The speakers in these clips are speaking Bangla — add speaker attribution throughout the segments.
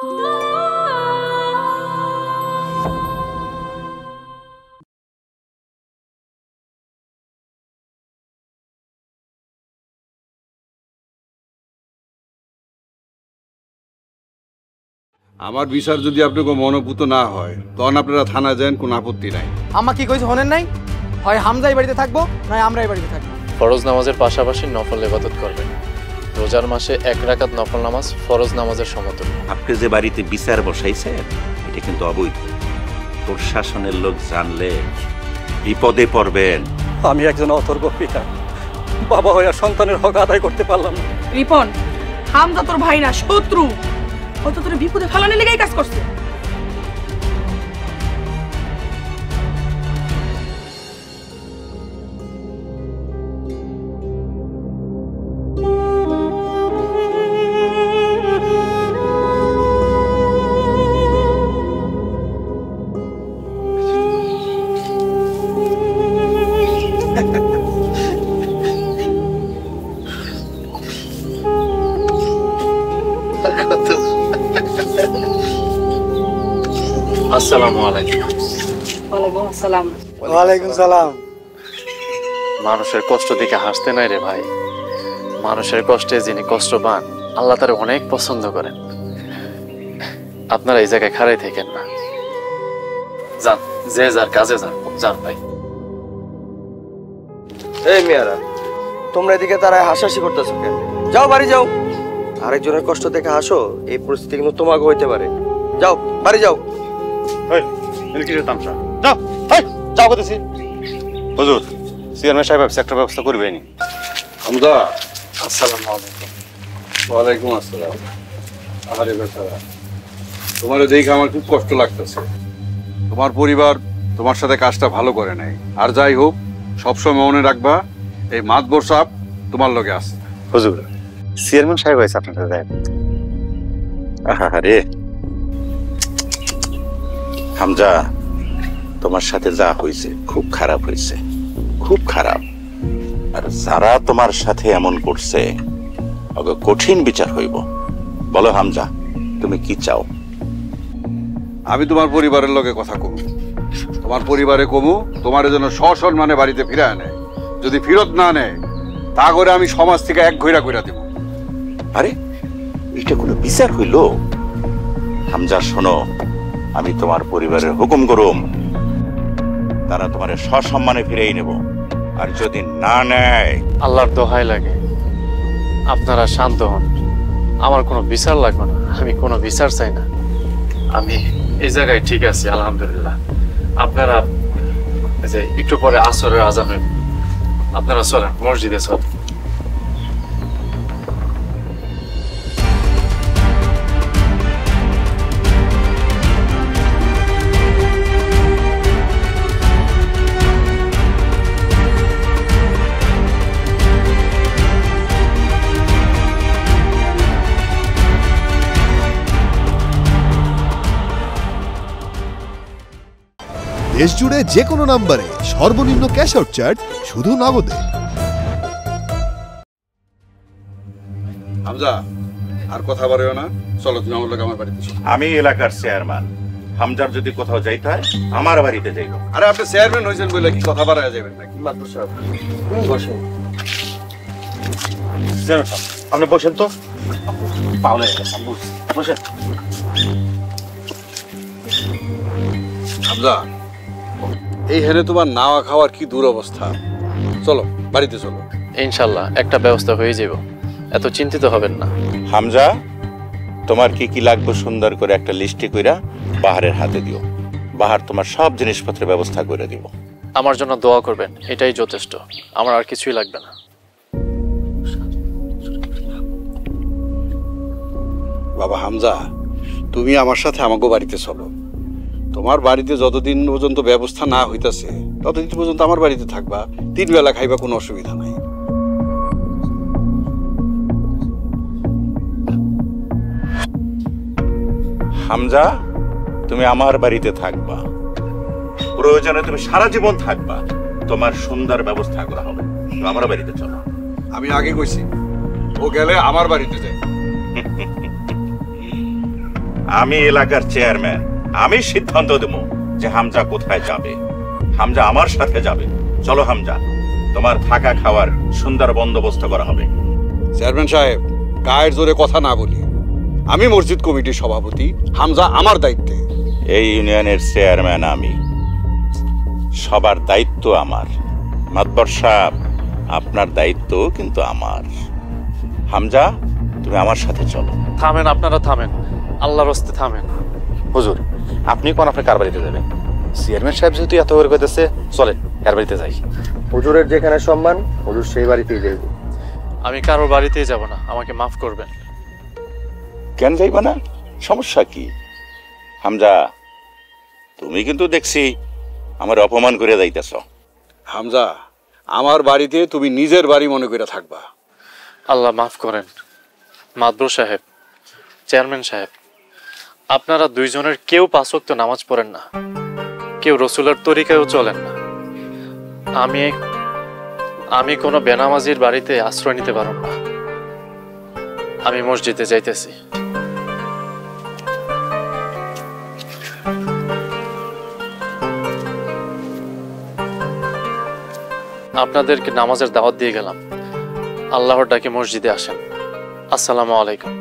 Speaker 1: আমার বিচার যদি আপনাকে মনোভূত না হয় তখন আপনারা থানা যান, কোনো আপত্তি নাই।
Speaker 2: আমা কি কইছে হনেন নাই? হয় হামজাই বাড়িতে থাকবো নয় আমরাই বাড়িতে থাকবো।
Speaker 3: ফরজ নামাজের পাশাপাশি নফল ইবাদত করবেন। রোজার মাসে 1 রাকাত নফল নামাজ ফরজ নামাজের সমতুল্য।
Speaker 4: আপনি যে বাড়িতে বিচার বসাইছেন এটা কিন্তু অবৈধ। প্রশাসনের লোক জানলে বিপদে পড়বেন।
Speaker 5: আমি একজন অথর্ব পিতা, বাবা হয়ে সন্তানের হক আদায় করতে পারলাম না।
Speaker 6: রিপন, হামজা তোর ভাই না, শত্রু। ও তো তোর বিপদে ফেলানোর লেগেই কাজ করছে।
Speaker 3: আসসালামু আলাইকুম।
Speaker 6: ওয়ালাইকুম আসসালাম।
Speaker 2: ওয়ালাইকুম সালাম।
Speaker 3: মানুষের কষ্ট দেখে হাসতে নাই রে ভাই। মানুষের কষ্টে যিনি কষ্ট পান আল্লাহ তারে অনেক পছন্দ করেন। আপনারা এই জায়গায় খাড়াই থাকেন না, যান, যে যার কাজে যান। যান ভাই।
Speaker 7: এই মেয়ারা, তোমরা এদিকে তারা হাসাহাসি করতেছো কেন? যাও বাড়ি যাও। আরেকজনের কষ্ট দেখে হাসো, এই পরিস্থিতি কিন্তু তোমাকে হইতে পারে। যাও বাড়ি যাও।
Speaker 5: যাও বলতেছি। হুজুর, চেয়ারম্যান সাহেব একটা ব্যবস্থা করবেনি।
Speaker 1: হামজা,
Speaker 3: আসসালামু আলাইকুম।
Speaker 1: ওয়ালাইকুম আসসালাম। আরে বেচারা, তোমার দেখে আমার খুব কষ্ট লাগতেছে। তোমার পরিবার তোমার সাথে কাজটা ভালো করে নাই। আর যাই হোক, সবসময় মনে রাখবা এই মাতবর সাহেব তোমার লগে আছে।
Speaker 5: হুজুর, চেয়ারম্যান সাহেব হয়েছে আপনার সাথে দেখা করতে।
Speaker 4: আরে হামজা, তোমার সাথে যা হয়েছে খুব খারাপ হয়েছে, খুব খারাপ। আর যারা তোমার সাথে এমন করছে ওকে কঠিন বিচার হইব। বলো হামজা, তুমি কি চাও?
Speaker 1: আমি তোমার পরিবারের লগে কথা কমু, তোমার পরিবারে কমু, তোমার যেন সসম্মানে বাড়িতে ফিরায় নেয়। যদি ফিরত না নেয় তা করে আমি সমাজ থেকে এক ঘইরা কইরা দেব।
Speaker 4: আরে এটা কোনো বিচার হইল? হামজা শোনো, আমি তোমার পরিবারের হুকুম করুম, তারা তোমার সসম্মানে ফিরেই নেব। আর যদি না নেয়,
Speaker 3: আল্লাহর দোহাই লাগে আপনারা শান্ত হন। আমার কোনো বিচার লাগবে না, আমি কোনো বিচার চাই না। আমি এই জায়গায় ঠিক আছি আলহামদুলিল্লাহ। আপনারা যে একটু পরে আসরের আজান হইব, আপনারা চলেন মসজিদে চলেন।
Speaker 8: দেশ জুড়ে যে কোনো নম্বরে সর্বনিম্ন ক্যাশ আউট চার্জ শুধু নগদে।
Speaker 1: হামজা, আর কথা বাড়িও না, চলো তুমি আমার লোক আমার বাড়িতে চলো।
Speaker 4: আমি এলাকার চেয়ারম্যান, হামজার যদি কোথাও যাইতে হয় আমার বাড়িতে যাইব।
Speaker 1: আরে আপনি চেয়ারম্যান হয়েছেন বলে কি কথা বাড়ায় যাবেন নাকি?
Speaker 7: বসো।
Speaker 5: আপনি বসেন তো।
Speaker 4: পাওলে বসে।
Speaker 1: হামজা, এই হেনে তোমার নাওয়া খাওয়ার কি দুরবস্থা। চলো বাড়িতে চলো।
Speaker 3: ইনশাল্লাহ একটা ব্যবস্থা হয়ে যাব, এত চিন্তিত হবেন না।
Speaker 4: হামজা, তোমার কি কি লাগবে সুন্দর করে একটা লিস্টি কইরা বাহারের হাতে দিও। বাহার তোমার সব জিনিসপত্রের ব্যবস্থা করে দিব।
Speaker 3: আমার জন্য দোয়া করবেন, এটাই যথেষ্ট। আমার আর কিছুই লাগবে না।
Speaker 1: বাবা হামজা, তুমি আমার সাথে আমাকে বাড়িতে চলো। তোমার বাড়িতে যতদিন পর্যন্ত ব্যবস্থা না হইতাছে ততদিন পর্যন্ত আমার বাড়িতে থাকবা। 3 বেলা খাইবা, কোনো অসুবিধা নাই।
Speaker 4: হামজা, তুমি আমার বাড়িতে থাকবা, প্রয়োজনে তুমি সারা জীবন থাকবা। তোমার সুন্দর ব্যবস্থা করা হবে। আমার বাড়িতে চলো।
Speaker 1: আমি আগে কইছি ও গেলে আমার বাড়িতে যাই।
Speaker 4: আমি এলাকার চেয়ারম্যান, আমি সিদ্ধান্ত দেব যে হামজা কোথায় যাবে। হামজা আমার সাথে যাবে। চলো হামজা, তোমার থাকা খাওয়ার সুন্দর বন্দোবস্ত করা হবে।
Speaker 1: চেয়ারম্যান সাহেব, গায়ের জোরে কথা না বলি। আমি মসজিদ কমিটির সভাপতি, হামজা আমার দায়িত্বে।
Speaker 4: এই ইউনিয়নের চেয়ারম্যান আমি, সবার দায়িত্ব আমার। মাতবর সাহেব, আপনার দায়িত্ব কিন্তু আমার। হামজা, তুমি আমার সাথে চলো।
Speaker 3: থামেন, আপনারা থামেন, আল্লাহর রাস্তে থামেন।
Speaker 5: হুজুর, আপনি কোন আপনার কার বাড়িতে যাবেন? চেয়ারম্যান সাহেব যেহেতু এত করে কইতেছে, চলেন কার বাড়িতে যাই।
Speaker 7: হুজুরের যেখানে সম্মান, হুজুর সেই বাড়িতেই যাইব।
Speaker 3: আমি কারোর বাড়িতেই যাব না, আমাকে মাফ করবেন।
Speaker 4: কেন যাইবা না? সমস্যা কি? হামজা, তুমি কিন্তু দেখছি আমার অপমান করে যাইতেছ।
Speaker 1: হামজা, আমার বাড়িতে তুমি নিজের বাড়ি মনে করে থাকবা।
Speaker 3: আল্লাহ মাফ করেন। মাদবর সাহেব, চেয়ারম্যান সাহেব, আপনারা দুইজনের কেউ 5 ওয়াক্ত নামাজ পড়েন না, কেউ রসুলের তরিকায়ও চলেন না। আমি কোনো বেনামাজির বাড়িতে আশ্রয় নিতে পারব না। আমি মসজিদে যাইতেছি। আপনাদেরকে নামাজের দাওয়াত দিয়ে গেলাম, আল্লাহর ডাকে মসজিদে আসেন। আসসালামু আলাইকুম।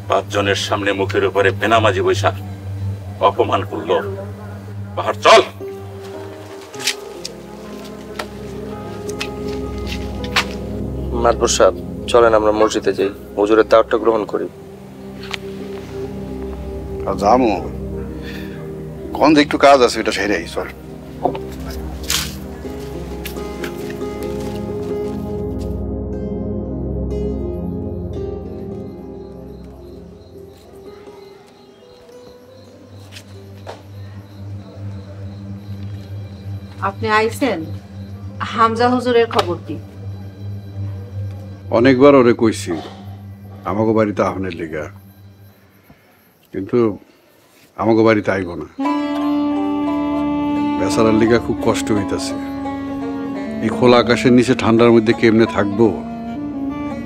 Speaker 4: পাঁচজনের সামনে মুখের উপরে বেনামাজি বৈশাখ অপমান করলো। বাহার চল।
Speaker 7: মাতবর সাহেব, চলেন আমরা মসজিদে যাই, হুজুরের দাওয়াতটা গ্রহণ করি।
Speaker 1: যামু কোন একটু কাজ আছে, এটা সেরে চল।
Speaker 9: আপনি আইছেন? হামজা হুজুরের খবর কি?
Speaker 1: অনেকবার ওরে কইছি আমাকে বাড়িতে আহনের লিগা, কিন্তু আমাকে বাড়িতে আইব না। বেচারার লিগা খুব কষ্ট হইতাছে। এই খোলা আকাশের নিচে ঠান্ডার মধ্যে কেমনে থাকবো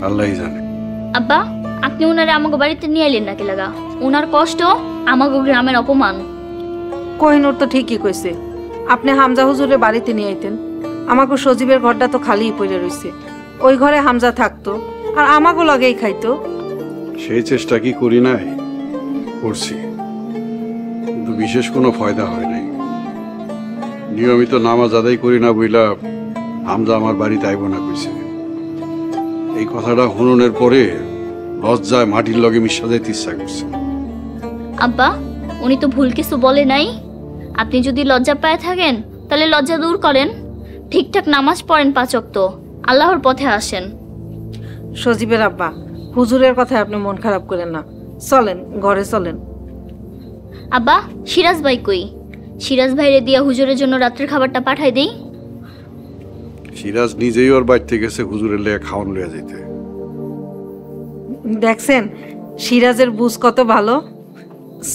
Speaker 1: আল্লাহই জানে।
Speaker 10: আব্বা, আপনি ওনারে আমাকে বাড়িতে নিয়ে এলেন নাকি লাগা? ওনার কষ্ট আমাকে গ্রামের অপমান।
Speaker 9: কোহিনুর তো ঠিকই কইছে, আপনি হামজা হুজুরের বাড়িতে নিয়ে আইতেন। আমাকে সজীবের ঘরটা তো খালিই পড়ে রইছে, ওই ঘরে হামজা থাকতো আর আমাকে লগেই খাইতো।
Speaker 1: সেই চেষ্টা কি করি নাই? করছি, কিন্তু বিশেষ কোনো ফায়দা হয় নাই। নিয়মিত নামাজ আদায় করি না বইলা হামজা আমার বাড়িতে আইব না কইছে। এই কথাটা শুনুনের পরে লজ্জায় মাটির লগে মিশা যাইতে ইচ্ছা করছে।
Speaker 10: আব্বা, উনি তো ভুল কিছু বলে নাই। আপনি যদি লজ্জা পায় থাকেন তাহলে লজ্জা দূর করেন, ঠিকঠাক নামাজ পড়েন, 5 ওয়াক্ত আল্লাহর পথে আসেন।
Speaker 9: সজীবের আব্বা, হুজুরের কথায় আপনি মন খারাপ করেন না, চলেন ঘরে চলেন।
Speaker 10: আব্বা, সিরাজ ভাই কই? সিরাজ ভাইরে দিয়া হুজুরের জন্য রাতের খাবারটা পাঠাই দেই।
Speaker 1: সিরাজ নিজেই ওর বাড়িতে গেছে হুজুরের লেগে খাওয়ান লইয়া যাইতে।
Speaker 9: দেখছেন সিরাজের বুঝ কত ভালো।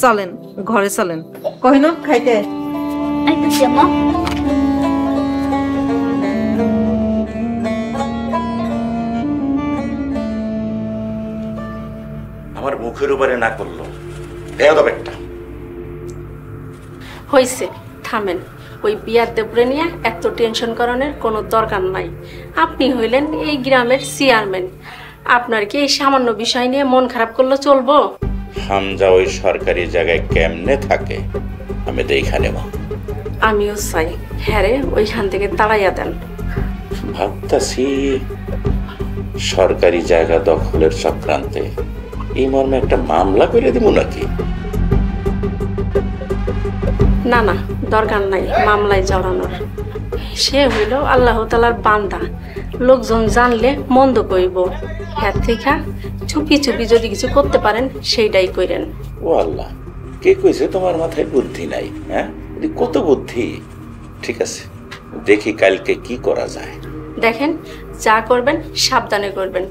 Speaker 9: চলেন ঘরে চলেন। কহিনুর খাইতে।
Speaker 10: আইতাছি আম্মা।
Speaker 4: আমার মুখের উপরে না করলো বেয়াদব একটা।
Speaker 6: হইছে, থামেন। ওই বিয়ার দেবরে নিয়ে এত টেনশন করানোর কোনো দরকার নাই। আপনি হইলেন এই গ্রামের চেয়ারম্যান, আপনার কি এই সামান্য বিষয় নিয়ে মন খারাপ করলে চলবো?
Speaker 4: হামজা ওই সরকারি জায়গায় কেমনে থাকে আমি দেখা নেব।
Speaker 6: আমিও চাই হ্যারে ওইখান থেকে তাড়াইয়া দেন।
Speaker 4: ভাবতাছি সরকারি জায়গা দখলের চক্রান্তে এই মর্মে একটা মামলা করে দেব নাকি?
Speaker 6: না না, দরকার নাই মামলায় জড়ানোর। সে হইল আল্লাহ তাআলার বান্দা, লোকজন জানলে মন্দ কইব। হ্যাঁ থেকে চুপি চুপি যদি কিছু করতে পারেন সেইটাই কইরেন।
Speaker 4: ও আল্লাহ, কে কইছে তোমার মাথায় বুদ্ধি নাই? হ্যাঁ, কত বুদ্ধি। ঠিক আছে, দেখি কালকে কি করা যায়।
Speaker 6: দেখেন, যা করবেন সাবধানে করবেন।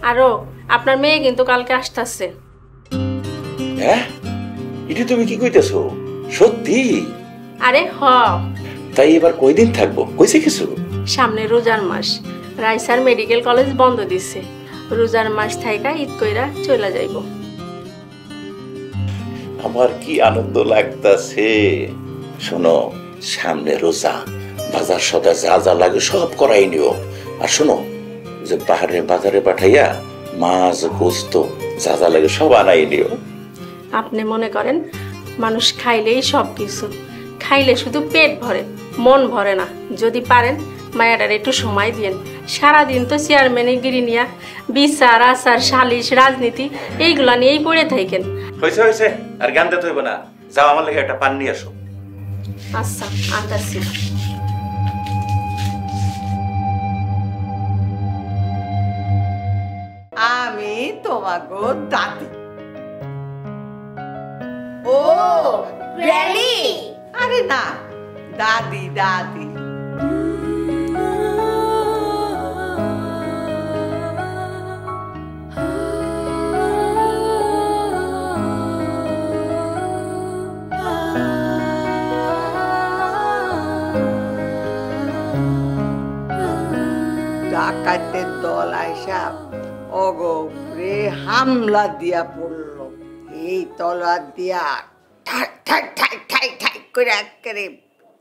Speaker 6: আরো আপনার মেয়ে কিন্তু কালকে আসতেছে।
Speaker 4: হ্যাঁ, এটা তুমি কি কইতেছো? সত্যি?
Speaker 6: আরে হ।
Speaker 4: তাই এবার কয়দিন থাকবো কইছে কিছু?
Speaker 6: সামনে রোজার মাস, রাইসার মেডিকেল কলেজ বন্ধ দিছে, রোজার মাস থাইকা ঈদ কইরা চলে যাইব।
Speaker 4: আমার কি আনন্দ লাগতাছে। শোনো, সামনে রোজা, বাজার সদা যা যা লাগে সব করাই নিও। আর শোনো, যে বাজারে পাঠাইয়া মাছ গোস্ত যা যা লাগে সব আনাই নিও।
Speaker 6: আপনি মনে করেন মানুষ খাইলেই সব কিছু, খাইলে শুধু পেট ভরে, মন ভরে না। যদি পারেন মায়াটার একটু সময় দিয়েন। সারাদিন তো চেয়ারম্যানের গিরি নিয়া বিচার আচার সালিশ রাজনীতি এইগুলা নিয়েই পড়ে থাকেন।
Speaker 4: হয়েছে হয়েছে, আর গান দিতে হইব না। যাও, আমার লাগে একটা পান নিয়ে আসো।
Speaker 6: আচ্ছা, আনতাছি।
Speaker 11: আমি তোমাকে দাদি। ও গ্র্যানি? আরে না, দাদি দাদি। ডাকাতের দল আইসা অগরে হামলা দিয়া পড়ল। এই তলোয়ার দিয়া ঠাক ঠাক ঠাক ঠাক ঠাক করে একেবারে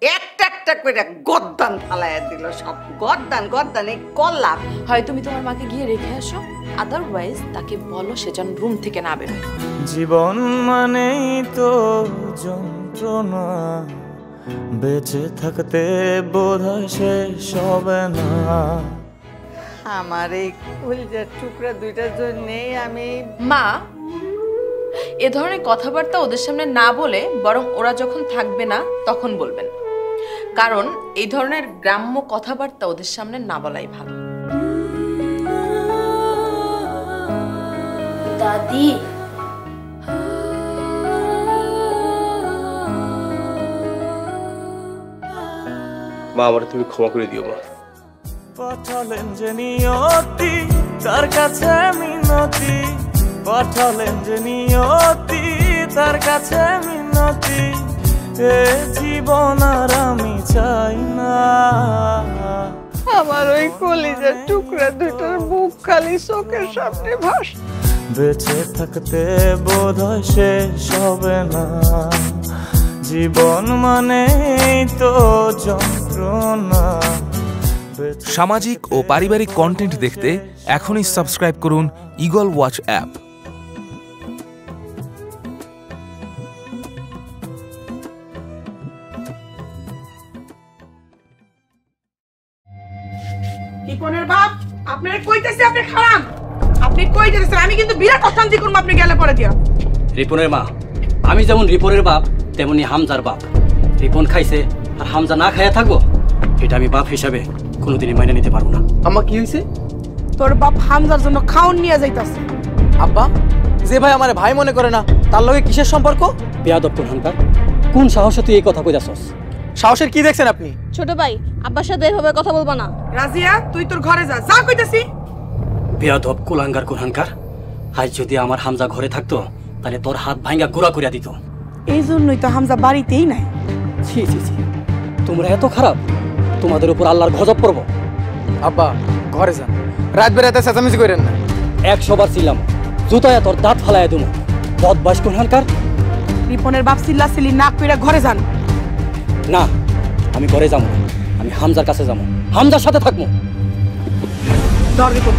Speaker 11: একটা একটা করে গর্দান ফালাইয়া দিল। সব গর্দান গর্দান এই কল্লা।
Speaker 12: হয় তুমি তোমার মাকে গিয়ে রেখে আসো, আদারওয়াইজ তাকে বলো সে যেন রুম থেকে না বেরোয়।
Speaker 13: জীবন মানেই তো যন্ত্রণা, বেঁচে থাকতে বোধহয় শেষ হবে না।
Speaker 11: আমার এই কলিজার টুকরা দুইটার জন্যে আমি
Speaker 12: মা এ ধরনের কথাবার্তা ওদের সামনে না বলে বরং ওরা যখন থাকবে না তখন বলবেন, কারণ এই ধরনের গ্রাম্য কথাবার্তা ওদের সামনে না বলাই ভালো।
Speaker 10: দাদি
Speaker 7: মা, আমার তুমি ক্ষমা করে দিও মা।
Speaker 13: পাঠালেন যে নিয়তি তার কাছে মিনতি, পাঠালেন যে নিয়তি তার কাছে মিনতি, এ জীবন আর আমি চাই না।
Speaker 11: আমার ওই কলিজার টুকরা দুইটার মুখ খালি চোখের সামনে ভাস।
Speaker 13: বেঁচে থাকতে বোধহয় শেষ হবে না, জীবন মানেই তো যন্ত্রণা।
Speaker 14: সামাজিক ও পারিবারিক কন্টেন্ট দেখতে এখনই সাবস্ক্রাইব করুন ঈগল ওয়াচ অ্যাপ।
Speaker 15: রিপনের বাপ, আপনারা কইতেছে আপনি খারাপ, আপনি কই যেতেছেন? আমি কিন্তু বিরাট অশান্তি করব আপনি গেলে পরে দিয়া।
Speaker 16: রিপনের মা, আমি যেমন রিপনের বাপ তেমনি হামজার বাপ। রিপন খাইছে আর হামজা না খাইয়া থাকবো, এটা আমি বাপ হিসাবে কোনোদিনই মাইনে নিতে পারবো না।
Speaker 2: আম্মা কি হয়েছে?
Speaker 15: তোর বাপ হামজার জন্য খাওন নিয়ে যাইতাছে।
Speaker 2: আব্বা, যে ভাই আমার ভাই মনে করে না তার লগে কিসের সম্পর্ক?
Speaker 16: বেয়াদব কোনখানকার, কোন সাহসে তুই এই কথা কইতাছস?
Speaker 2: সাহসের কি দেখছেন আপনি?
Speaker 6: ছোট ভাই, আব্বার সাথে এভাবে কথা বলবা না।
Speaker 15: রাজিয়া, তুই তোর ঘরে যা, যা কইতাছি।
Speaker 16: বেয়াদব কুলাঙ্গার কোনখানকার, আজ যদি আমার হামজা ঘরে থাকতো তাহলে তোর হাত ভাঙ্গা গুড়া করিয়া দিত।
Speaker 15: এই জন্যই তো হামজা বাড়িতেই নাই।
Speaker 16: ছি ছি ছি, তোমরা এত খারাপ, তোমাদের উপর আল্লাহর গজব পড়ব।
Speaker 2: আব্বা ঘরে যান, রাত বেরাতে চেঁচামেচি করেন না।
Speaker 16: 100 বার ছিলাম, জুতায়া তোর দাঁত ফালাইয়া দেবো। বদমাইশ কোনখানকার।
Speaker 15: রিপনের বাপ চিল্লাচিল্লি না কইরা ঘরে যান।
Speaker 16: না, আমি ঘরে যাবো না, আমি হামজার কাছে যাবো, হামজার সাথে থাকবো।
Speaker 15: ধর রিপন।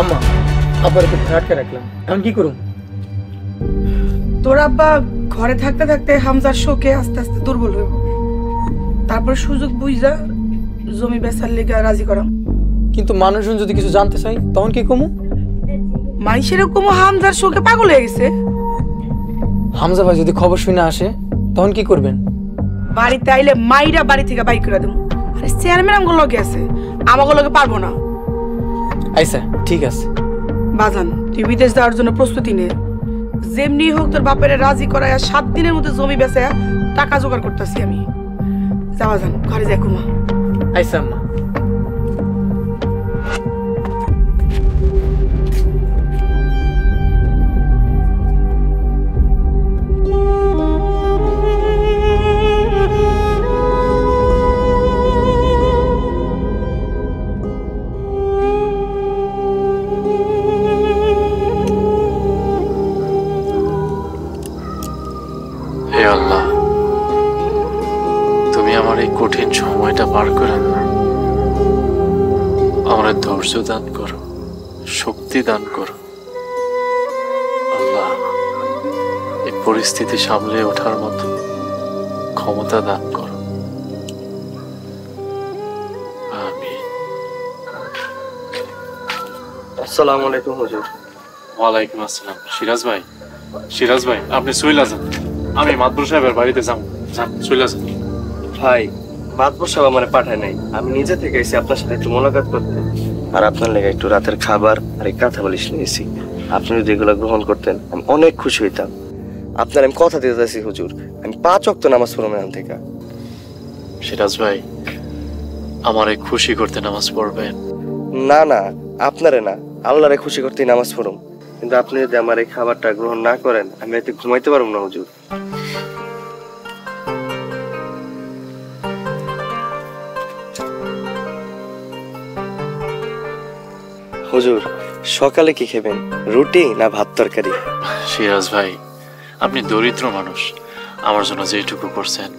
Speaker 2: আম্মা, আব্বার একটু আটকে রাখলাম, এখন কি করুম?
Speaker 15: তোর আব্বা ঘরে থাকতে থাকতে হামজার শোকে আস্তে আস্তে দুর্বল হইব। তারপর সুযোগ বুঝা জমি বেচার লেগে রাজি করাম।
Speaker 2: কিন্তু মানুষজন যদি কিছু জানতে চাই তখন কি কমু?
Speaker 15: মানুষের কমু হামজার শোকে পাগল হয়ে গেছে।
Speaker 2: হামজা ভাই যদি খবর শুনে আসে তখন কি করবেন?
Speaker 15: বাড়িতে আইলে মাইরা বাড়ি থেকে বাইর করে দেবো। আরে চেয়ারম্যান আমগুলো লগে আছে, আমাকে লগে পারবো না।
Speaker 2: আচ্ছা ঠিক আছে।
Speaker 15: বাজান তুই বিদেশ যাওয়ার জন্য প্রস্তুতি নে, যেমনি হোক তোর বাপের রাজি করায় 7 দিনের মধ্যে জমি বেচে টাকা জোগাড় করতেছি আমি। যা বাজান, ঘরে যাই ঘুমা।
Speaker 2: আইসা আম্মা।
Speaker 3: হে আল্লাহ, তুমি আমার এই কঠিন সময়টা পার করেন না, আমার ধৈর্য দান করো, শক্তি দান করো আল্লাহ, এই পরিস্থিতি সামলে ওঠার মতো ক্ষমতা দান করো। আমিন।
Speaker 7: আসসালামু আলাইকুম হুজুর।
Speaker 3: ওয়ালাইকুম আসসালাম। সিরাজ ভাই আপনি চইলা যান, আমি মাতবর সাহেবের বাড়িতে যাবো। চইলা যান।
Speaker 7: ভাই, মাতবর সাহেব আমারে পাঠায় নাই, আমি নিজে থেকে এসে আপনার সাথে একটু মোলাকাত করতে, আর আপনার লেগে একটু রাতের খাবার আর এক কাঁথা বালিশ নিয়েছি। আপনি যদি এগুলো গ্রহণ করতেন আমি অনেক খুশি হইতাম। আপনার আমি কথা দিতে চাইছি হুজুর, আমি 5 ওয়াক্ত নামাজ পড়ব এখান থেকে।
Speaker 3: সিরাজ ভাই, আমারে খুশি করতে নামাজ পড়বেন?
Speaker 7: না না, আপনারে না, আল্লাহরে খুশি করতেই নামাজ পড়ুম। কিন্তু আপনি যদি আমার এই খাবারটা গ্রহণ না করেন আমি এতে ঘুমাইতে পারবো না হুজুর। হুজুর, সকালে কি খাবেন, রুটি না ভাত তরকারি?
Speaker 3: সিরাজ ভাই, আপনি দরিদ্র মানুষ, আমার জন্য যেটুকু করছেন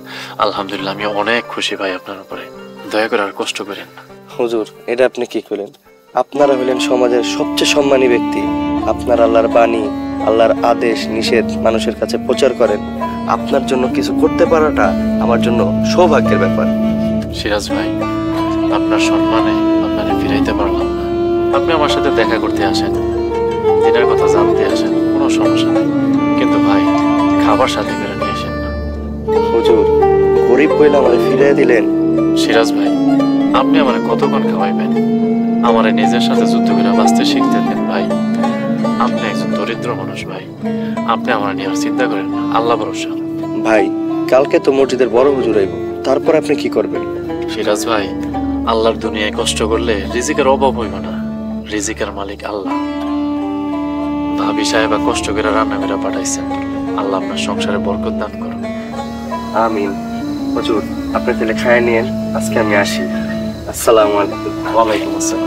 Speaker 3: আলহামদুলিল্লাহ আমি অনেক খুশি ভাই আপনার উপরে। দয়া করে আর কষ্ট করেন না।
Speaker 7: হুজুর, এটা আপনি কি করলেন? আপনারা হলেন সমাজের সবচেয়ে সম্মানী ব্যক্তি। আপনার আল্লাহর বাণী, আল্লাহর আদেশ নিষেধ মানুষের কাছে প্রচার করেন। আপনার জন্য কিছু করতে পারাটা আমার জন্য সৌভাগ্যের ব্যাপার।
Speaker 3: সিরাজ ভাই, আপনার সম্মানে আপনারে ফিরাইতে পারলাম না। আপনি আমার সাথে দেখা করতে আসেন, দিনের কথা জানতে আসেন, কোনো সমস্যা নেই, কিন্তু ভাই খাবার সাথে করে নিয়ে আসেন না।
Speaker 7: হুজুর, গরিব বইলে আমারে ফিরিয়ে দিলেন।
Speaker 3: সিরাজ ভাই, আপনি আমারে কতক্ষণ খাওয়াইবেন? আমারে নিজের সাথে যুদ্ধ করে বাঁচতে শিখতে দেন ভাই। আপনি একজন দরিদ্র মানুষ ভাই, আপনি আমার নিয়ে আর চিন্তা করেন না, আল্লাহ ভরসা।
Speaker 7: ভাই, কালকে তো মসজিদের বড় হুজুর আইব, তারপর আপনি কি করবেন?
Speaker 3: সিরাজ ভাই, আল্লাহর দুনিয়ায় কষ্ট করলে রিজিকের অভাব হইব না, রিজিকের মালিক আল্লাহ। ভাবি সাহেবা কষ্ট করে রান্না করে পাঠাইছেন, আল্লাহ আপনার সংসারে বরকত দান করুন।
Speaker 7: আমিন। হুজুর, আপনি তাহলে খায় নিয়েন, আজকে আমি আসি। আসসালামু আলাইকুম।
Speaker 3: ওয়ালাইকুম আসসালাম।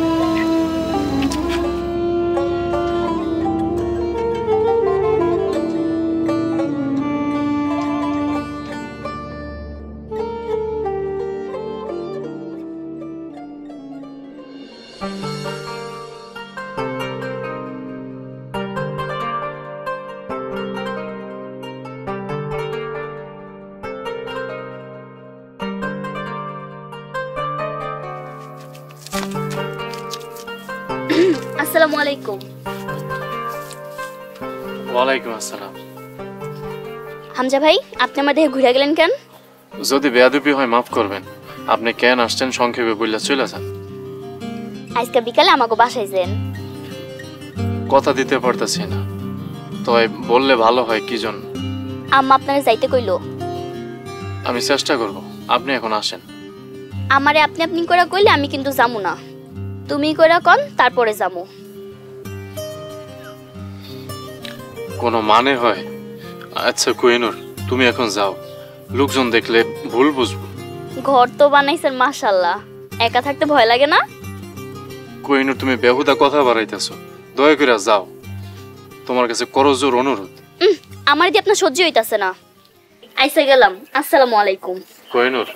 Speaker 10: আসসালামু আলাইকুম।
Speaker 3: ওয়ালাইকুম আসসালাম।
Speaker 10: হামজা ভাই, আপনি আমার দেহে ঘুরে গেলেন কেন?
Speaker 3: যদি বেয়াদবি হয় মাফ করবেন, আপনি কেন আসছেন সংক্ষেপে বললে চলে যান।
Speaker 10: আজকে বিকালে আমাকে বাসায় যান।
Speaker 3: কথা দিতে পারতেছি না, তবে বললে ভালো হয়। কি জন্য?
Speaker 10: আম্মা আপনারা যাইতে কইলো।
Speaker 3: আমি চেষ্টা করব, আপনি এখন আসেন।
Speaker 10: আমারে আপনি আপনি করে কইলে আমি কিন্তু যামু না, তুমি কইরা কোন তারপরে যামু।
Speaker 3: কোনো মানে হয়? আচ্ছা কোহিনূর, তুমি এখন যাও, লোকজন দেখলে ভুল বুঝবো।
Speaker 10: ঘর তো বানাইছেন মাশাআল্লাহ, একা থাকতে ভয় লাগে না?
Speaker 3: কোহিনূর, তুমি বেহুদা কথা বাড়াইতেছো, দয়া করে যাও, তোমার কাছে করজোর অনুরোধ।
Speaker 10: আমার দিয়ে আপনার সহ্য হইতাছে না। আইসা গেলাম, আসসালামু আলাইকুম।
Speaker 3: কোহিনূর,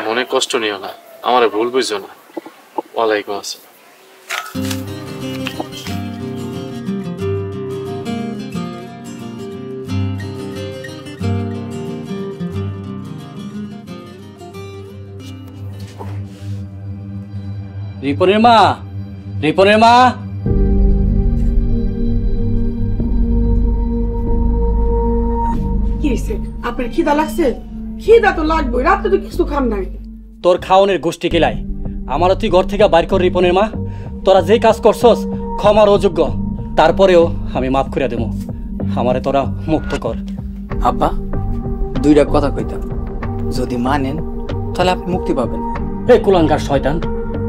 Speaker 3: মনে কষ্ট নিও না, আমারে ভুল বুঝো না। ওয়ালাইকুম আসসালাম।
Speaker 16: রিপনের মা, রিপনের মা।
Speaker 15: কি হইছে? আপনার খিদা লাগছে? খিদা তো লাগবে, রাতে তো কিছু খাম নাই।
Speaker 16: তোর খাওনের গোষ্ঠী কিলাই আমারও তুই ঘর থেকে বাইর কর রিপনের মা। তোরা যে কাজ করছস ক্ষমার অযোগ্য, তারপরেও আমি মাফ করে দেব। আমারে তোরা মুক্ত কর।
Speaker 2: আব্বা দুইটা কথা কইতাম, যদি মানেন তাহলে আপনি মুক্তি পাবেন।
Speaker 16: এই কুলাঙ্গার শয়তান,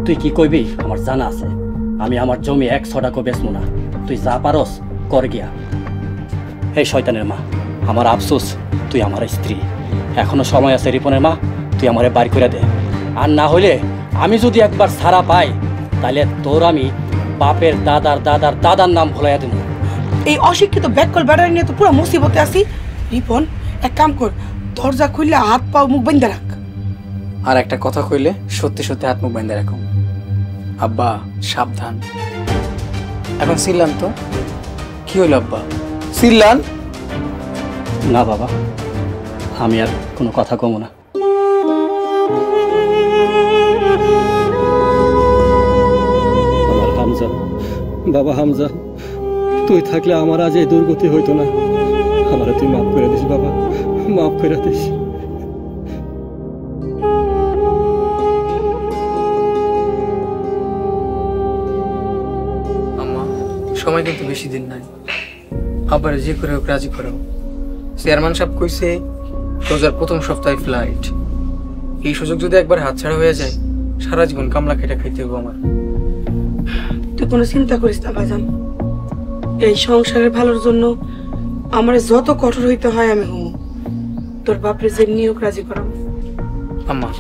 Speaker 16: তুই কি কইবি আমার জানা আছে। আমি আমার জমি 100 টাকা বেচবো না, তুই যা পারস কর গিয়া। এই শয়তানের মা, আমার আফসোস তুই আমার স্ত্রী, এখনো সময় আছে। রিপনের মা, তুই আমারে বাড়ি করে দে, আর না হইলে আমি যদি একবার ছাড়া পাই তাহলে তোর আমি বাপের দাদার দাদার দাদার নাম ভুলাইয়া দেব।
Speaker 15: এই অশিক্ষিত ব্যাককল ব্যাটারি নিয়ে তো পুরো মুসিবতে আছি। রিপন, এক কাম কর, দরজা খুললে হাত পা মুখ বান্ধা রাখ।
Speaker 2: আর একটা কথা কইলে সত্যি সত্যি হাত মুখ বান্ধা রাখো। আব্বা সাবধান। এখন সিল্লান তো কি হইল আব্বা? সিল্লান
Speaker 16: না বাবা, আমি আর কোনো কথা কমো না। আমার হামজা, বাবা হামজা, তুই থাকলে আমার আজ এই দুর্গতি হইতো না। আমার তুই মাফ করে দিস বাবা, মাফ করে দিস।
Speaker 2: আম্মা সময় কিন্তু বেশি দিন নাই, আবার যে করে হোক রাজি করাও। চেয়ারম্যান সাহেব কইছে রোজার প্রথম সপ্তাহে ফ্লাইট। এই সুযোগ যদি একবার হাতছাড়া হয়ে যায়, সারা জীবন কামলা খেটে খাইতে হবে আমার।
Speaker 15: তুই কোনো চিন্তা করিস না ভাইজান, এই সংসারের ভালোর জন্য আমার যত কঠোর হইতে হয় আমি হবো। তোর বাপরে যে নিয়োগ রাজি করাবো।
Speaker 2: আম্মা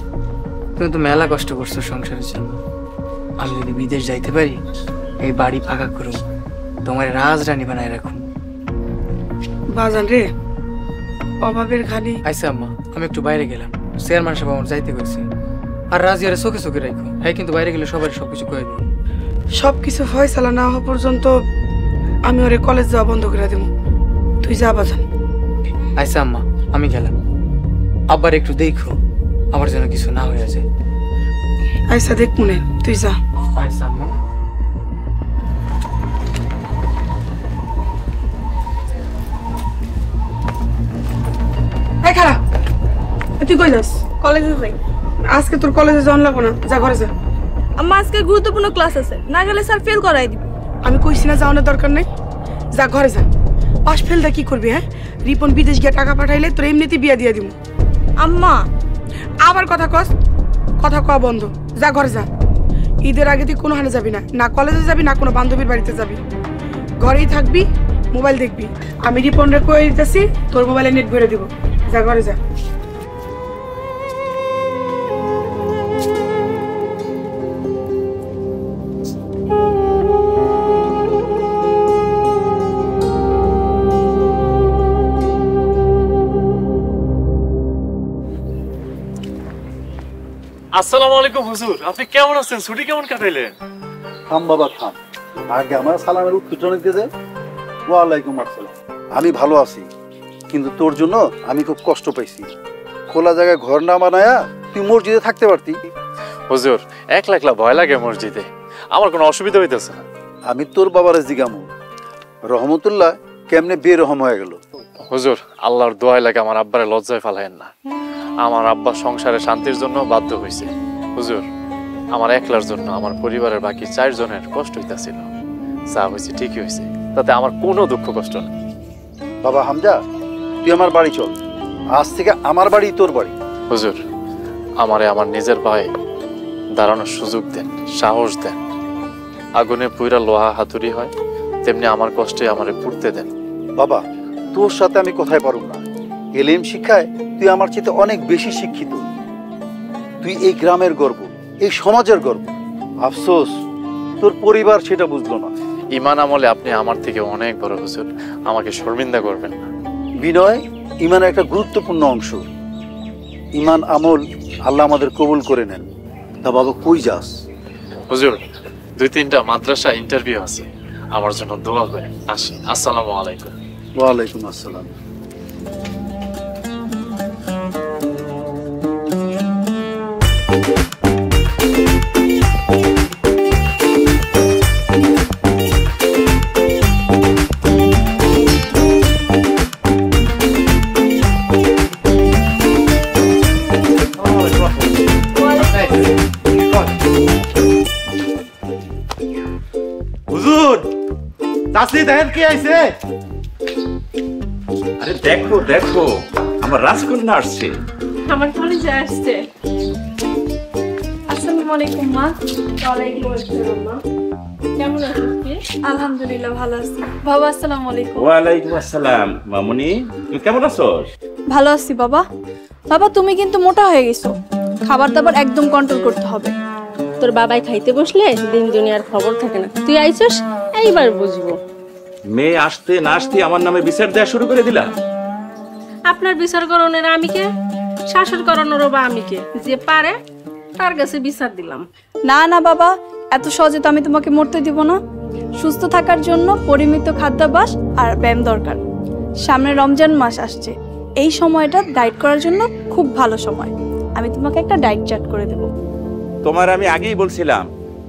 Speaker 2: তুমি তো মেলা কষ্ট করছো সংসারের জন্য। আমি যদি বিদেশ যাইতে পারি, এই বাড়ি ফাঁকা করুন, তোমার রাজরানী বানায় রাখুন।
Speaker 15: বাজান রে, অভাবের খালি।
Speaker 2: আইসা আম্মা, আমি একটু বাইরে গেলাম, চেয়ারম্যান সাহেব আমার যাইতে কইছে। আর রাজিয়ারে চোখে চোখে রাখো, হ্যাঁ কিন্তু বাইরে গেলে সবাই সবকিছু কয়ে দিই।
Speaker 15: সবকিছু ফয়সালা না হওয়া পর্যন্ত আমি ওরে কলেজ যাওয়া বন্ধ করে দেবো। তুই যা বাজান।
Speaker 2: আইসা আম্মা, আমি গেলাম। আবার একটু দেখো আমার যেন কিছু না হয়ে যায়।
Speaker 15: আইসা দেখ মনে, তুই যা।
Speaker 2: আইসা আম্মা।
Speaker 15: এই খারাপ, তুই কই যাস?
Speaker 17: কলেজে যাই।
Speaker 15: আজকে তোর কলেজে যাওয়া লাগবো না, যা ঘরে যা।
Speaker 17: আম্মা আজকে গুরুত্বপূর্ণ ক্লাস আছে, না গেলে স্যার ফেল করাই দিবে।
Speaker 15: আমি কইছি না যাওয়ানোর দরকার নেই, যা ঘরে যা। পাস ফেলটা কি করবি? হ্যাঁ, রিপন বিদেশ গিয়ে টাকা পাঠাইলে তোর এমনিতেই বিয়া দিয়ে দিব।
Speaker 17: আম্মা
Speaker 15: আবার কথা কস, কথা কওয়া বন্ধ, যা ঘরে যা। ঈদের আগে তুই কোনো হানে যাবি না, না কলেজে যাবি না কোনো বান্ধবীর বাড়িতে যাবি। ঘরেই থাকবি, মোবাইল দেখবি। আমি রিপনরে কয়ে দিতেছি তোর মোবাইলে নেট ভরে দিব, যা ঘরে যা।
Speaker 3: আসসালামু আলাইকুম হুজুর, আপনি কেমন আছেন? ছুটি কেমন কাটাইলেন?
Speaker 1: থাম বাবা থাম, আগে আমার সালামের উত্তর দিতে। ওয়ালাইকুম আসসালাম। আমি ভালো আছি, কিন্তু তোর জন্য আমি খুব কষ্ট পাইছি। খোলা জায়গায় ঘর না বানায়া তুই মসজিদে থাকতে পারতি।
Speaker 3: হুজুর একলা একলা ভয় লাগে মসজিদে, আমার কোনো অসুবিধা হইতেছে না।
Speaker 1: আমি তোর বাবারে জিগামু রহমতুল্লাহ কেমনে বেরহম হয়ে গেল।
Speaker 3: হুজুর আল্লাহর দোয়াই লাগে আমার আব্বারে লজ্জায় ফালায়েন না। আমার আব্বা সংসারে শান্তির জন্য বাধ্য হয়েছে। হুজুর আমার একলার জন্য আমার পরিবারের বাকি 4 জনের কষ্ট হইতাছিল। যা হয়েছে ঠিকই হয়েছে, তাতে আমার কোনো দুঃখ কষ্ট নেই।
Speaker 1: বাবা হামজা, তুই আমার বাড়ি চল, আজ থেকে আমার বাড়ি তোর বাড়ি।
Speaker 3: হুজুর আমারে আমার নিজের পায়ে দাঁড়ানোর সুযোগ দেন, সাহস দেন। আগুনে পুইরা লোহা হাতুড়ি হয়, তেমনি আমার কষ্টে আমারে পুড়তে দেন।
Speaker 1: বাবা তোর সাথে আমি কথাই পারুম না। এলিম শিক্ষায় তুই আমার চেয়ে অনেক বেশি শিক্ষিত। তুই এই গ্রামের গর্ব, এই সমাজের গর্ব। আফসোস তোর পরিবার সেটা বুঝলো না।
Speaker 3: ইমান আমলে আপনি আমার থেকে অনেক বড় হুজুর, আমাকে শর্মিন্দা করবেন না।
Speaker 1: বিনয় ইমানের একটা গুরুত্বপূর্ণ অংশ। ইমান আমল আল্লাহ আমাদের কবুল করে নেন। তা বাবা কই যাস?
Speaker 3: হুজুর 2-3টা মাদ্রাসা ইন্টারভিউ আছে, আমার জন্য দোয়া করেন। আসি, আসসালামু আলাইকুম।
Speaker 1: ওয়ালাইকুম আসসালাম।
Speaker 5: হুজুর
Speaker 4: চাচি দেখেন কি আইছে? আরে দেখো দেখো, আমার রাজকন্যা আসছে।
Speaker 17: আমার কলেজে আসছে। আসসালামু আলাইকুম মা। ওয়ালাইকুম আসসালাম মা। কেমন আছিস? আলহামদুলিল্লাহ ভালো আছি। বাবা আসসালামু আলাইকুম।
Speaker 4: ওয়ালাইকুম আসসালাম। মামুনি তুমি কেমন আছো?
Speaker 17: ভালো আছি বাবা। বাবা তুমি কিন্তু মোটা হয়ে গেছো, খাবার দাবার একদম কন্ট্রোল করতে হবে।
Speaker 6: তোর বাবাই খাইতে বসলে দিন দুনিয়ার খবর থাকে না, তুই আইছস এইবার বুঝবো।
Speaker 4: মেয়ে আসতে না আসতে আমার নামে বিচার দেওয়া শুরু করে দিলা।
Speaker 6: আপনার বিচার করানোর আমি কে, শাশুড় করানোরও বা আমি কে? যে পারে তার কাছে বিচার দিলাম।
Speaker 17: না না বাবা, এত সহজে তো আমি তোমাকে মরতে দিব না। সুস্থ থাকার জন্য পরিমিত খাদ্যাভ্যাস আর ব্যায়াম দরকার। সামনে রমজান মাস আসছে, এই সময়টা ডায়েট করার জন্য খুব ভালো সময়। আমি তোমাকে একটা ডায়েট চার্ট করে দেব।
Speaker 4: তোমার আমি আগেই বলছিলাম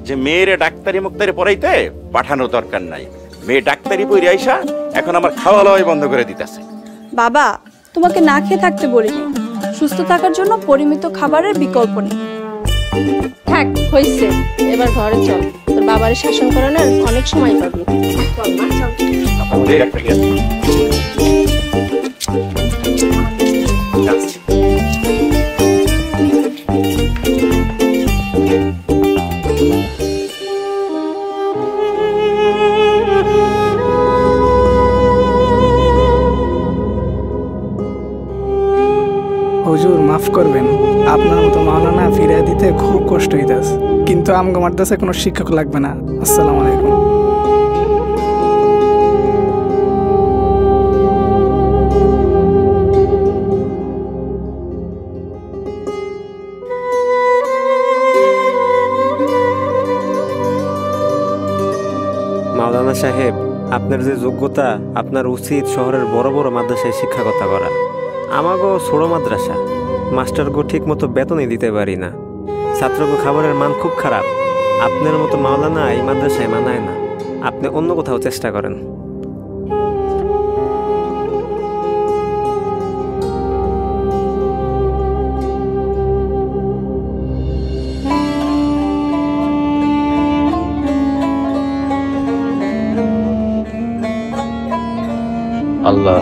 Speaker 4: যে মেয়েরে ডাক্তারি মুক্তারি পড়াইতে পাঠানো দরকার নাই। মেয়ে ডাক্তারি পড়ে আইসা এখন আমার খাওয়া দাওয়াই বন্ধ করে দিতেছে।
Speaker 17: বাবা তোমাকে না খেয়ে থাকতে বলিনি, সুস্থ থাকার জন্য পরিমিত খাবারের বিকল্প নেই।
Speaker 6: থাক হইছে, এবার ঘরে চল, তোর বাবার শাসন করানোর অনেক সময় পাবি। চল মা চল।
Speaker 18: হুজুর মাফ করবেন, আপনার মতো মাওলানা ফিরে দিতে খুব কষ্ট হইতাছে, কিন্তু আমগো মাদ্রাসায় কোনো শিক্ষক লাগবে না। আসসালামু আলাইকুম।
Speaker 19: মাওলানা সাহেব, আপনার যে যোগ্যতা, আপনার উচিত শহরের বড় বড় মাদ্রাসায় শিক্ষকতা করা। আমাগো ছোট মাদ্রাসা, মাস্টারগো ঠিক মতো বেতনই দিতে পারি না, ছাত্রগো খাবারের মান খুব খারাপ। আপনার মতো মাওলানা এই মাদ্রাসায় মানায় না, আপনি অন্য কোথাও চেষ্টা করেন।
Speaker 3: আল্লাহ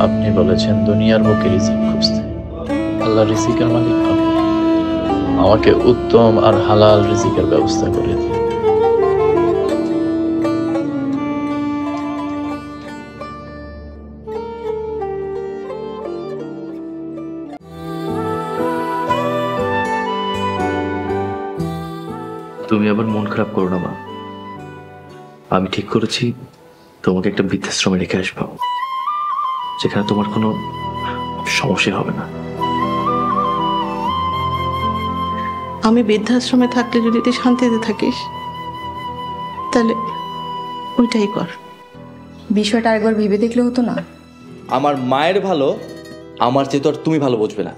Speaker 3: আপনি বলেছেন দুনিয়ার বুকে রিজিক খুঁজতে, আল্লাহ রিজিকের মালিক আমি, আমাকে উত্তম আর হালাল রিজিকের ব্যবস্থা করে দিন।
Speaker 20: তুমি আবার মন খারাপ করো না মা, আমি ঠিক করেছি তোমাকে একটা বৃদ্ধাশ্রমে রেখে আসবো, যেখানে তোমার কোনো সমস্যা হবে না।
Speaker 21: আমি বৃদ্ধাশ্রমে থাকলে যদি তুই শান্তিতে থাকিস, তাহলে ওইটাই কর।
Speaker 22: বিষয়টা একবার ভেবে দেখলে হতো না?
Speaker 20: আমার মায়ের ভালো আমার চেয়ে তো আর তুমি ভালো বুঝবে না।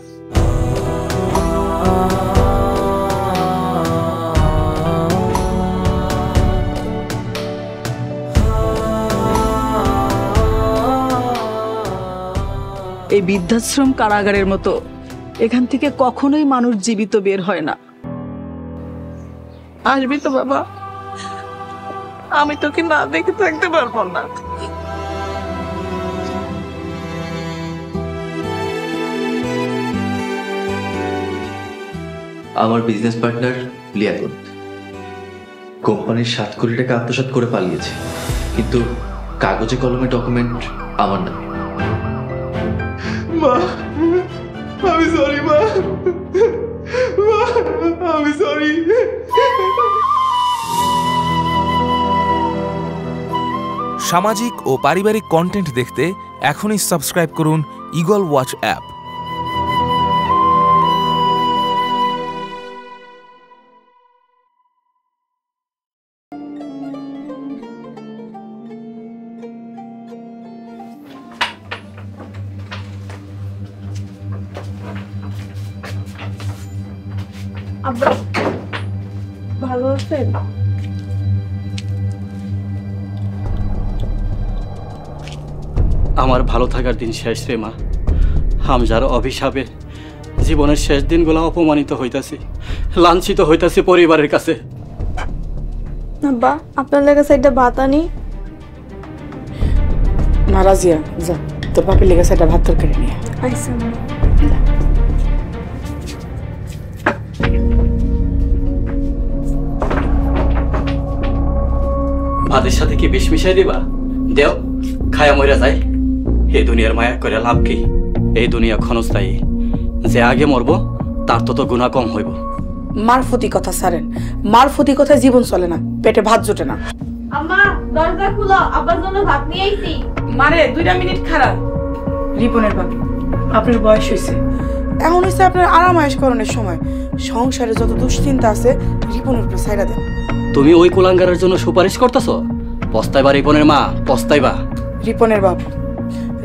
Speaker 21: এই বৃদ্ধাশ্রম কারাগারের মতো এখান থেকে কখনোই মানুষ জীবিত বের হয় না। আসবি তো বাবা? আমি তোকে না দেখে থাকতে পারবো না।
Speaker 20: আমার বিজনেস পার্টনার লিয়াকত কোম্পানির 7 কোটি টাকা আত্মসাৎ করে পালিয়েছে, কিন্তু কাগজে কলমে ডকুমেন্ট আমার না।
Speaker 13: মা আমি সরি, মা আমি সরি।
Speaker 14: সামাজিক ও পারিবারিক কন্টেন্ট দেখতে এখনই সাবস্ক্রাইব করুন ঈগল ওয়াচ অ্যাপ।
Speaker 17: আব্বা ভালো আছেন?
Speaker 16: আমার ভালো থাকার দিন শেষ রে মা। হামজার অভিশাপে জীবনের শেষ দিনগুলো অপমানিত হইতাছি, লাঞ্ছিত হইতাছি পরিবারের কাছে।
Speaker 17: আব্বা আপনার লেগে সাইডটা ভাত আনি।
Speaker 15: মা রাজিয়া যা তোর বাপের লেগে সেটা ভাত তরকারি নিয়ে
Speaker 17: আইসা
Speaker 16: ভাতের সাথে কি বিষ মিশাই দিবা? দেও খায়া মইরা যায়। এই দুনিয়ার মায়া করে লাভ কি? এই দুনিয়া ক্ষণস্থায়ী, যে আগে মরব তার তত গুণা কম হইব।
Speaker 15: মারফতি কথা ছাড়েন, মারফতি কথা জীবন চলে না, পেটে ভাত জোটে না।
Speaker 17: আম্মা দরজা খুলো, আব্বার জন্য ভাত নিয়ে আইছি।
Speaker 15: মারে 2 মিনিট খারাপ। রিপনের বাবা, আপনার বয়স হয়েছে, এখন হচ্ছে আপনার আরাম আয়েশকরণের সময়। সংসারে যত দুশ্চিন্তা আছে রিপনের উপরে ছাইড়া দেন।
Speaker 16: তুমি ওই কুলাঙ্গারের জন্য সুপারিশ করতেছ? পস্তাইবা রিপনের মা, পস্তাইবা।
Speaker 15: রিপনের বাপ,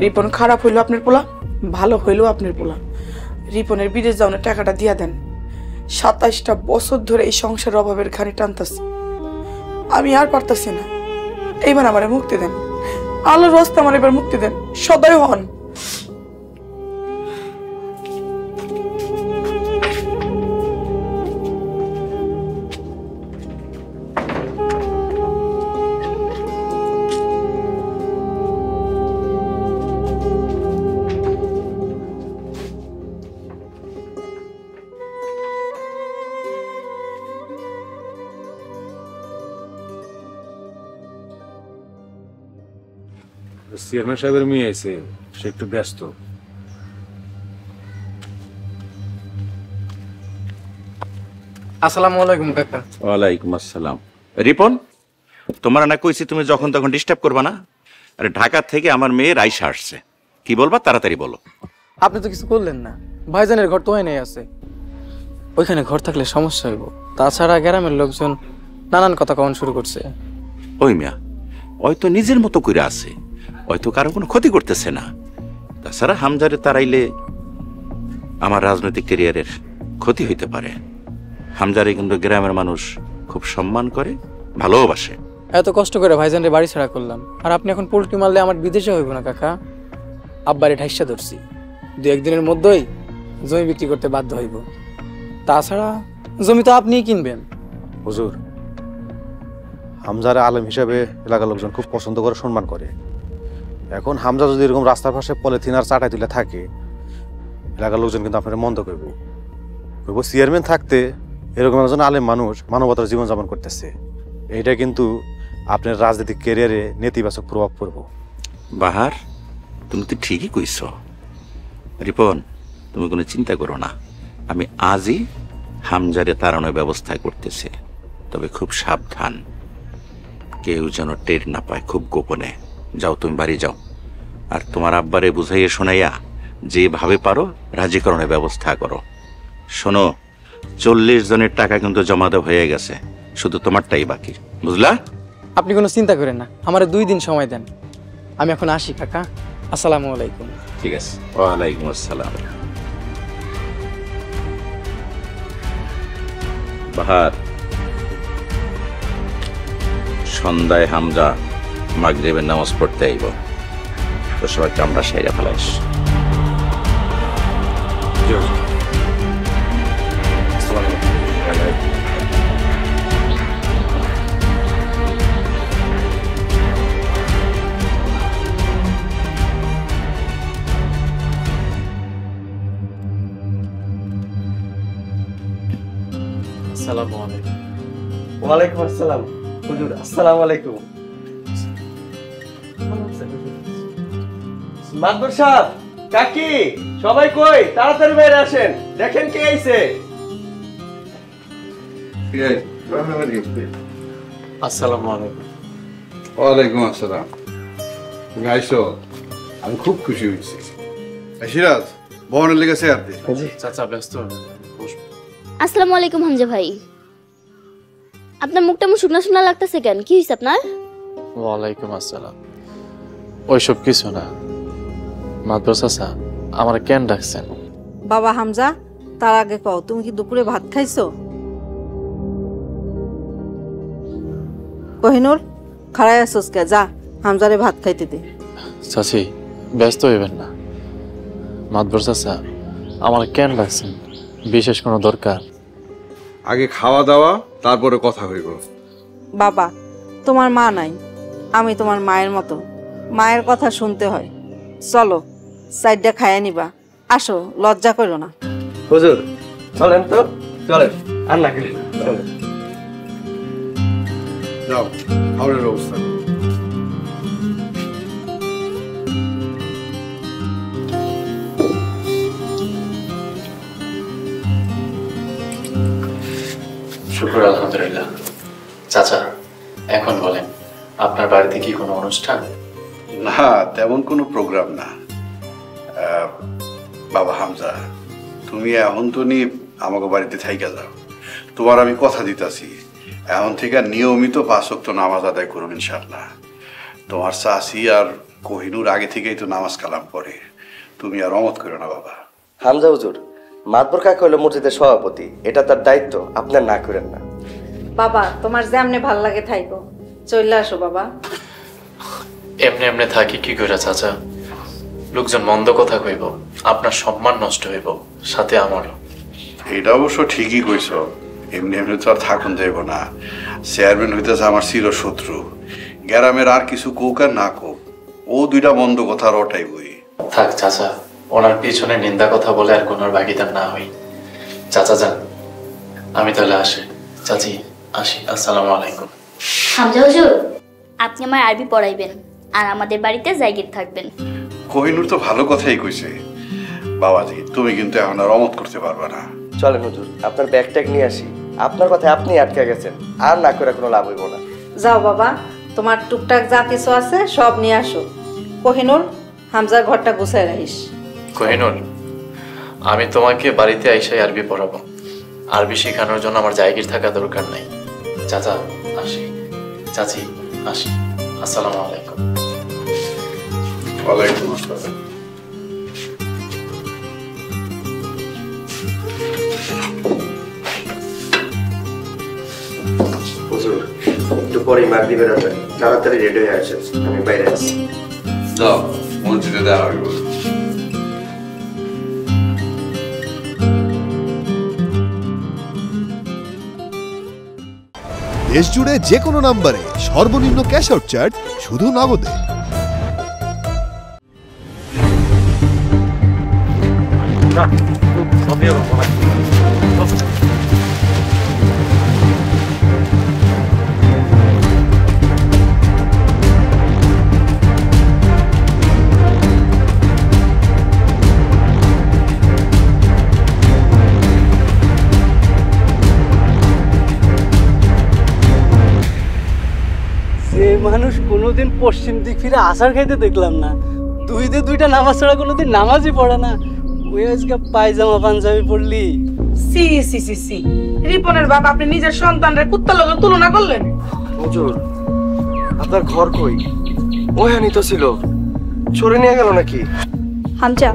Speaker 15: রিপন খারাপ হইলো আপনার পোলা, ভালো হইলো আপনার পোলা। রিপনের বিদেশ যাওয়ার টাকাটা দিয়া দেন। 27টা বছর ধরে এই সংসারের অভাবের ঘানি টানতাছি, আমি আর পারতাছি না। এইবার আমারে মুক্তি দেন, আল্লাহর রাস্তা আমার এবার মুক্তি দেন, সদয় হন।
Speaker 8: চেয়ারম্যান সাহেবের মেয়ে আছে, সে একটু ব্যস্ত।
Speaker 2: আসসালামু আলাইকুম কাকা।
Speaker 4: ওয়ালাইকুম আসসালাম। রিপন, তোমার না কইছি তুমি যখন তখন ডিস্টার্ব করবা না। আরে ঢাকা থেকে আমার মেয়ে রাইসা আসছে, কি বলবা তাড়াতাড়ি বলো।
Speaker 2: আপনি তো কিছু করলেন না, ভাইজানের ঘর তো নেই আছে, ওইখানে ঘর থাকলে সমস্যা হইব। তাছাড়া গ্রামের লোকজন নানান কথা কখন শুরু করছে।
Speaker 4: ওই মিয়া, ওই তো নিজের মতো করে আছে, ওই তো কারো কোনো ক্ষতি করতেছে না। তাছাড়া হামজারে তাড়াইলে আমার রাজনৈতিক ক্যারিয়ারের ক্ষতি হইতে পারে। হামজারে কিন্তু গ্রামের মানুষ খুব সম্মান করে, ভালোবাসে।
Speaker 2: এত কষ্ট করে ভাইজানরে বাড়ি ছাড়া করলাম, আর আপনি এখন পোল্ট্রি মারলে আমার বিদেশে হইব না কাকা। আব্বারে ঠাইসা ধরছি, 2-1 দিনের মধ্যেই জমি বিক্রি করতে বাধ্য হইব। তাছাড়া জমি তো আপনিই কিনবেন।
Speaker 8: হুজুর, হামজারে আলেম হিসাবে এলাকার লোকজন খুব পছন্দ করে, সম্মান করে। এখন হামজা যদি এরকম রাস্তার পাশে পলিথিন আর চাটাই তুলে থাকে, এলাকার লোকজন কিন্তু আপনার মন্দ করব। চেয়ারম্যান থাকতে এরকম একজন আলেম মানুষ মানবতার জীবনযাপন করতেছে, এইটা কিন্তু আপনার রাজনৈতিক ক্যারিয়ারে নেতিবাচক প্রভাব পড়ব।
Speaker 4: বাহার, তুমি তো ঠিকই কইছ। রিপন, তুমি কোনো চিন্তা করো না, আমি আজই হামজারে তাড়ানোর ব্যবস্থা করতেছি। তবে খুব সাবধান, কেউ যেন টের না পায়, খুব গোপনে। যাও, তুমি বাড়ি যাও, আর তোমার আব্বারে বুঝাইয়া শোনাইয়া যেভাবে পারো রাজিকরণের ব্যবস্থা করো। শোনো, 40 জনের টাকা কিন্তু জমা দেওয়া হয়ে গেছে, শুধু তোমারটাই বাকি, বুঝলা?
Speaker 2: আপনি কোনো চিন্তা করেন না, আমার 2 দিন সময় দেন। আমি এখন আসি কাকা। আসসালামু আলাইকুম।
Speaker 4: ঠিক আছে। ওয়ালাইকুম আসসালাম। বাহার, সন্ধ্যায় হামজা মাগরিবের নামাজ পড়তে আইব, তো সবাই কামড়া সাইরা ফেলাইস।
Speaker 16: আসসালামু আলাইকুম।
Speaker 7: ওয়ালাইকুম আসসালাম হুজুর। আসসালামু আলাইকুম। মাদবর সাহেব, কাকি, সবাই কই? তাড়াতাড়ি বাইরে আসেন, দেখেন কে আইছে।
Speaker 3: আসসালামু আলাইকুম।
Speaker 1: ওয়ালাইকুম আসসালাম। তুমি আইসো, আমি খুব খুশি হয়েছি। সিরাজ, বহনের লেগেছে আর কি?
Speaker 3: চাচা ব্যস্ত।
Speaker 10: আসসালামু আলাইকুম হামজা ভাই। আপনার মুখটা শুকনা শুকনা লাগতেছে কেন? কি হয়েছে আপনার?
Speaker 3: ওয়ালাইকুম আসসালাম। ওইসব কিছু না। মাদবর চাচা, আমার কেন ডাকছেন?
Speaker 9: বাবা হামজা, তার আগে কও, তুমি কি দুপুরে ভাত খাইছো? কোহিনুর, খাড়াই আসোস কে? যা হামজারে ভাত খাইতে দে।
Speaker 3: চাচি, ব্যস্ত হইবেন না। মাদবর চাচা, আমার কেন ডাকছেন? বিশেষ কোনো দরকার?
Speaker 1: আগে খাওয়া দাওয়া, তারপরে কথা হইব।
Speaker 9: বাবা, তোমার মা নাই, আমি তোমার মায়ের মতো, মায়ের কথা শুনতে হয়। চলো সাইডটা খাইয়া নিবা, আসো, লজ্জা করো না।
Speaker 7: হুজুর চলেন তো, চলেন আর না করি চলেন।
Speaker 1: যাও খাবারের ব্যবস্থা করো।
Speaker 3: শুকর আলহামদুলিল্লাহ। চাচা এখন বলেন, আপনার বাড়িতে কি কোনো অনুষ্ঠান?
Speaker 1: না, তেমন কোনো প্রোগ্রাম না। বাবা হামজা, তুমি এখন তো নি আমাকে বাড়িতে থাইকা যাও। তোমার আমি কথা দিতেছি, এখন থেকে নিয়মিত 5 ওয়াক্ত নামাজ আদায় করো ইনশাআল্লাহ। তোমার চাচি আর কোহিনুর আগে থেকেই তো নামাজ কালাম পড়ে, তুমি আর অমত করো না বাবা।
Speaker 7: হামজা হুজুর, মাতবর কাকা হলো মসজিদের সভাপতি, এটা তার দায়িত্ব, আপনার না করেন না।
Speaker 9: বাবা তোমার যেমনে ভাল লাগে থাইকো, চলে আসো বাবা।
Speaker 3: এমনি এমনি থাকি কি করে চাচা? লোকজন মন্দ কথা কইব, আপনার সম্মান নষ্ট হইব, সাথে আমারও।
Speaker 1: এটা অবশ্য ঠিকই কইছ, এমনি এমনি তো আর থাকুন দেব না। চেয়ারম্যান হইতেছে আমার চিরশত্রু। গ্রামের আর কিছু কোক আর না কোক, ও দুইটা মন্দ কথা রটাই বই।
Speaker 3: থাক চাচা, ওনার পিছনে নিন্দা কথা বলে আর কোনোর ভাগিদার না হই। চাচা যান, আমি তাহলে আসি। চাচি আসি, আসসালামু আলাইকুম।
Speaker 10: হামজা হুজুর, আপনি আমার আরবি পড়াইবেন আর আমাদের বাড়িতে জায়গির থাকবেন।
Speaker 1: কোহিনুর তো ভালো কথাই কইছে। বাবাজি, তুমি কিন্তু এখন আর অমত করতে পারবে না।
Speaker 7: চলেন হুজুর, আপনার ব্যাগ ট্যাগ নিয়ে আসি। আপনার কথায় আপনি আটকে গেছেন, আর না করে কোনো লাভ হইব না।
Speaker 9: যাও বাবা, তোমার টুকটাক যা কিছু আছে সব নিয়ে আসো। কোহিনুর, হামজার ঘরটা গুছাই রাখিস।
Speaker 3: কোহিনুর, আমি তোমাকে বাড়িতে আইসাই আরবি পড়াবো। আরবি শেখানোর জন্য আমার জায়গির থাকা দরকার নাই। চাচা আসি, চাচি আসি, আসসালামু আলাইকুম।
Speaker 1: ওয়ালাইকুম আসসালাম।
Speaker 7: হুজুর একটু পরেই মাগরিবের আজান, তাড়াতাড়ি রেডি হয়ে আসেন, আমি বাইরে আছি।
Speaker 1: যাও, মসজিদে দেখা হইব।
Speaker 11: দেশ জুড়ে যে কোনো নম্বরে সর্বনিম্ন ক্যাশ আউট চার্জ শুধু নগদে।
Speaker 16: মানুষ কোনোদিন পশ্চিম দিক ফিরে আসার খাইতে দেখলাম না। দুইটা নামাজ ছাড়া কোনোদিন নামাজই পড়ে না। ওই আজকে পায়জামা পাঞ্জাবি পড়লি।
Speaker 15: সি সি সি সি, রিপনের বাপ আপনি নিজের সন্তানরে কুত্তার লগে তুলনা করলেন?
Speaker 7: হুজুর, আপনার ঘর কই? ওখানেই তো ছিল, চোরে নিয়ে গেল নাকি?
Speaker 17: হামজা,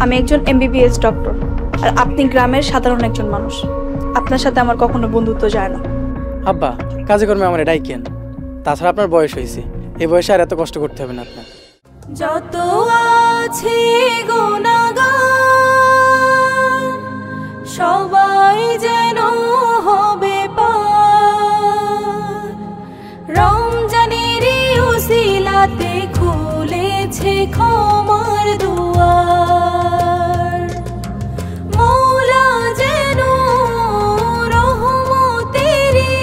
Speaker 17: আমি একজন MBBS ডক্টর, আর আপনি গ্রামের সাধারণ একজন মানুষ। আপনার সাথে আমার কখনো বন্ধুত্ব যায় না।
Speaker 2: আব্বা, কাজে কর্মে আমার এটাই কেন? তাছাড়া আপনার বয়স হয়েছে, এই বয়সে আর এত কষ্ট করতে হবে না আপনার।
Speaker 12: যত আছে গুনাহগার সবাই যেন হবে পার, রমজানের উসিলাতে খুলেছে ক্ষমার দুয়ার। মওলা যেন রহমতেরি,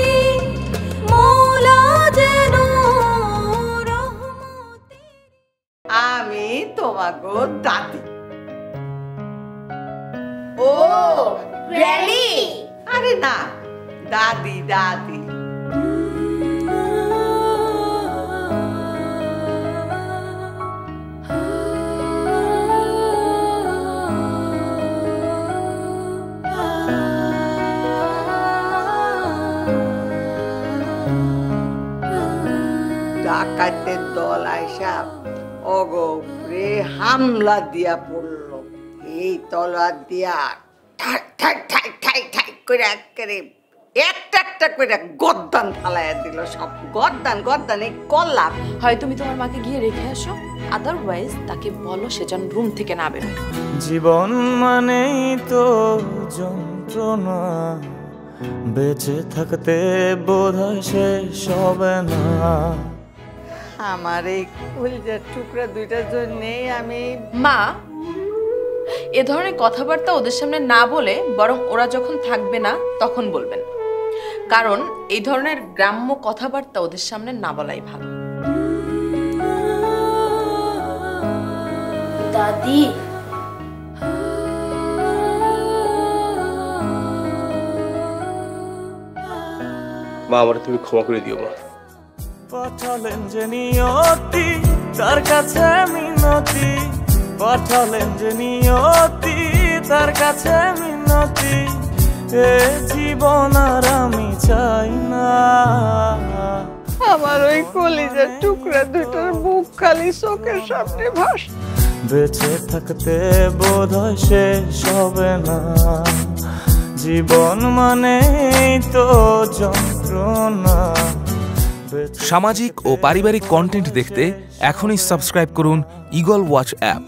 Speaker 12: মওলা যেন
Speaker 23: আমি তোমাগো দাদি। ও গ্র্যানি? আরে না, দাদি দাদি। ডাকাতের দল আইসা অগরে হামলা দিয়া পড়লো। এই তলোয়ার দিয়া ঠাক ঠাক ঠাক ঠাক ঠাক করে একেবারে একটা একটা করে গর্দান ফালাইয়া দিল। সব গর্দান গর্দান এই কল্লাপ।
Speaker 24: হয় তুমি তোমার মাকে গিয়ে রেখে আসো, আদারওয়াইজ তাকে বলো সে যেন রুম থেকে না বেরোয়।
Speaker 25: জীবন মানেই তো যন্ত্রণা, বেঁচে থাকতে বোধহয় শেষ হবে না।
Speaker 23: আমার এই কলিজার টুকরা দুইটার জন্যেই আমি
Speaker 24: মা এ ধরনের কথাবার্তা ওদের সামনে না বলে বরং ওরা যখন থাকবে না তখন বলবেন, কারণ এই ধরনের গ্রাম্য কথাবার্তা ওদের সামনে না বলাই ভালো।
Speaker 10: দাদি
Speaker 7: মা আমার তুমি ক্ষমা করে দিও মা।
Speaker 25: পাঠালেন যে নিয়তি তার কাছে মিনতি, পাঠালেন যে নিয়তি তার কাছে মিনতি, এ জীবন আর আমি চাই না।
Speaker 23: আমার ওই কলিজার টুকরা দুটোর বুক খালি চোখের সামনে ভাস।
Speaker 25: বেঁচে থাকতে বোধ হয় শেষ হবে না, জীবন মানেই তো যন্ত্রণা।
Speaker 14: সামাজিক ও পারিবারিক কন্টেন্ট দেখতে এখনই সাবস্ক্রাইব করুন ঈগল ওয়াচ অ্যাপ।